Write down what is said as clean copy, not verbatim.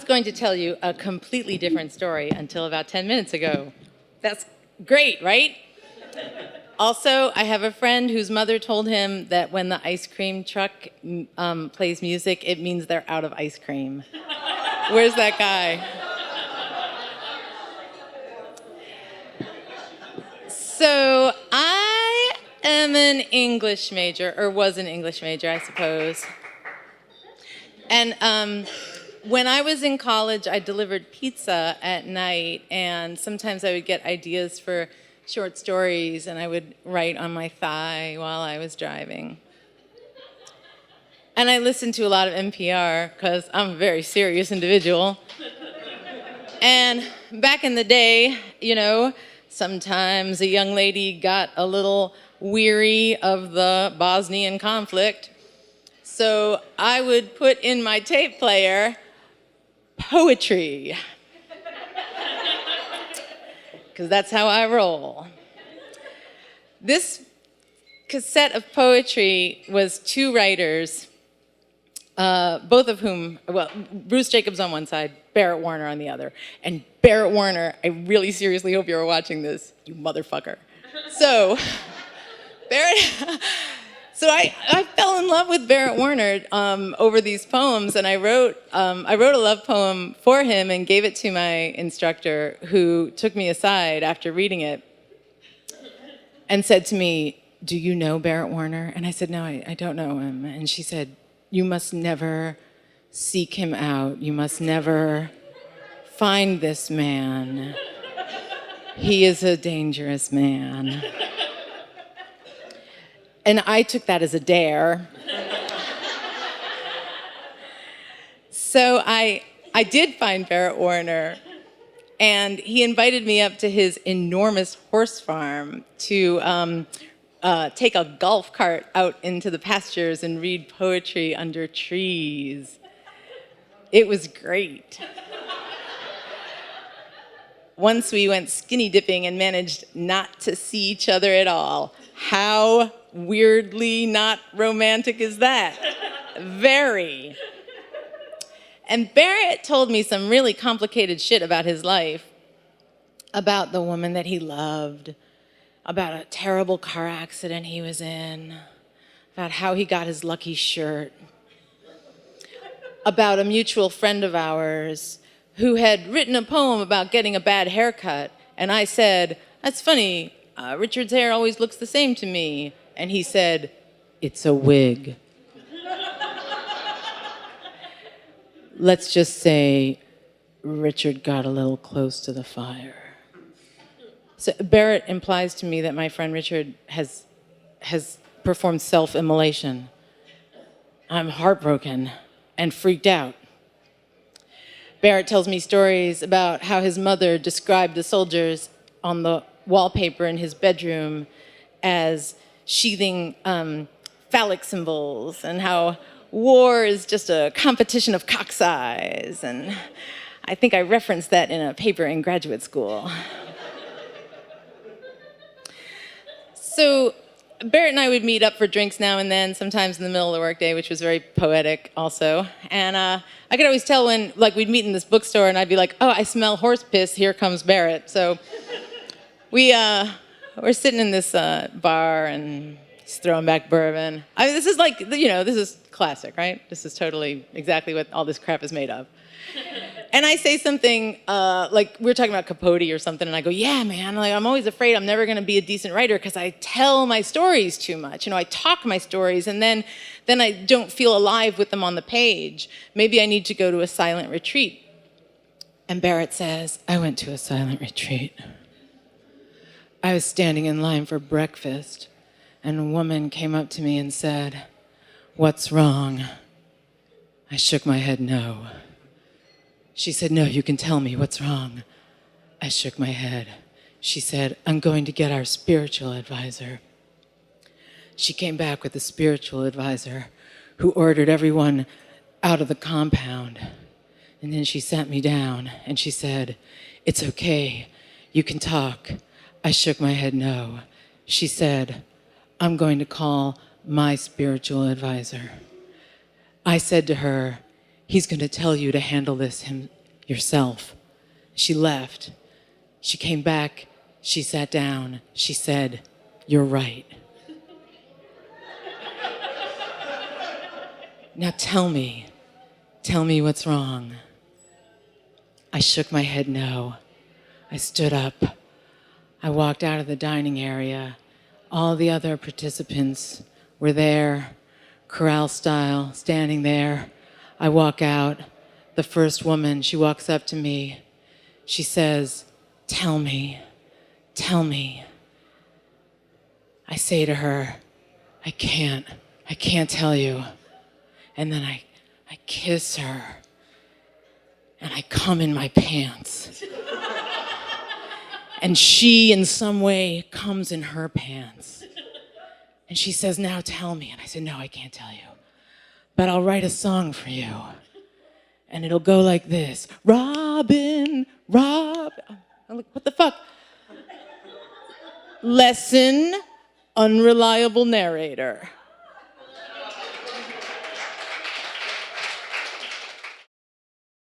going to tell you a completely different story until about 10 minutes ago. That's great, right? Also, I have a friend whose mother told him that when the ice cream truck plays music, it means they're out of ice cream. Where's that guy? So I am an English major, or was an English major, I suppose. And when I was in college, I delivered pizza at night, and sometimes I would get ideas for short stories, and I would write on my thigh while I was driving. And I listened to a lot of NPR, because I'm a very serious individual. And back in the day, sometimes a young lady got a little weary of the Bosnian conflict. So I would put in my tape player poetry. Because that's how I roll. This cassette of poetry was two writers, both of whom, Bruce Jacobs on one side, Barrett Warner on the other. And Barrett Warner, I really seriously hope you're watching this, you motherfucker. So, I fell in love with Barrett Warner over these poems, and I wrote a love poem for him and gave it to my instructor, who took me aside after reading it and said to me, "Do you know Barrett Warner?" And I said, "No, I don't know him." And she said, "You must never seek him out. You must never find this man. He is a dangerous man." And I took that as a dare. So I did find Barrett Warner, and he invited me up to his enormous horse farm to take a golf cart out into the pastures and read poetry under trees. It was great. Once we went skinny dipping and managed not to see each other at all. How weirdly not romantic is that? Very. And Barrett told me some really complicated shit about his life, about the woman that he loved, about a terrible car accident he was in, about how he got his lucky shirt, about a mutual friend of ours who had written a poem about getting a bad haircut. And I said, "That's funny, Richard's hair always looks the same to me." And he said, "It's a wig." Let's just say Richard got a little close to the fire. So Barrett implies to me that my friend Richard has performed self-immolation. I'm heartbroken and freaked out. Barrett tells me stories about how his mother described the soldiers on the wallpaper in his bedroom as sheathing phallic symbols, and how war is just a competition of cock size. And I think I referenced that in a paper in graduate school. So Barrett and I would meet up for drinks now and then, sometimes in the middle of the workday, which was very poetic also. And I could always tell when, we'd meet in this bookstore, and I'd be like, "Oh, I smell horse piss, here comes Barrett." So we're sitting in this bar, and he's throwing back bourbon. This is this is classic, right? This is totally exactly what all this crap is made of. And I say something like, we were talking about Capote or something, and I go, "Yeah, man, I'm always afraid I'm never going to be a decent writer because I tell my stories too much. I talk my stories, and then I don't feel alive with them on the page. Maybe I need to go to a silent retreat." And Barrett says, "I went to a silent retreat. I was standing in line for breakfast, and a woman came up to me and said, 'What's wrong?' I shook my head no. She said, 'No, you can tell me what's wrong.' I shook my head. She said, 'I'm going to get our spiritual advisor.' She came back with the spiritual advisor, who ordered everyone out of the compound. And then she sat me down and she said, 'It's okay, you can talk.' I shook my head no. She said, 'I'm going to call my spiritual advisor.' I said to her, He's going to tell you to handle this yourself. She left. She came back. She sat down. She said, "You're right. Now tell me what's wrong." I shook my head no. I stood up. I walked out of the dining area. All the other participants were there, corral style, standing there. I walk out. The first woman, she walks up to me. She says, tell me. I say to her, I can't tell you. And then I kiss her, and I come in my pants. And she, in some way, comes in her pants. And she says, now tell me. And I said, no, I can't tell you. But I'll write a song for you. And it'll go like this. Robin. I'm like, what the fuck? Lesson, unreliable narrator.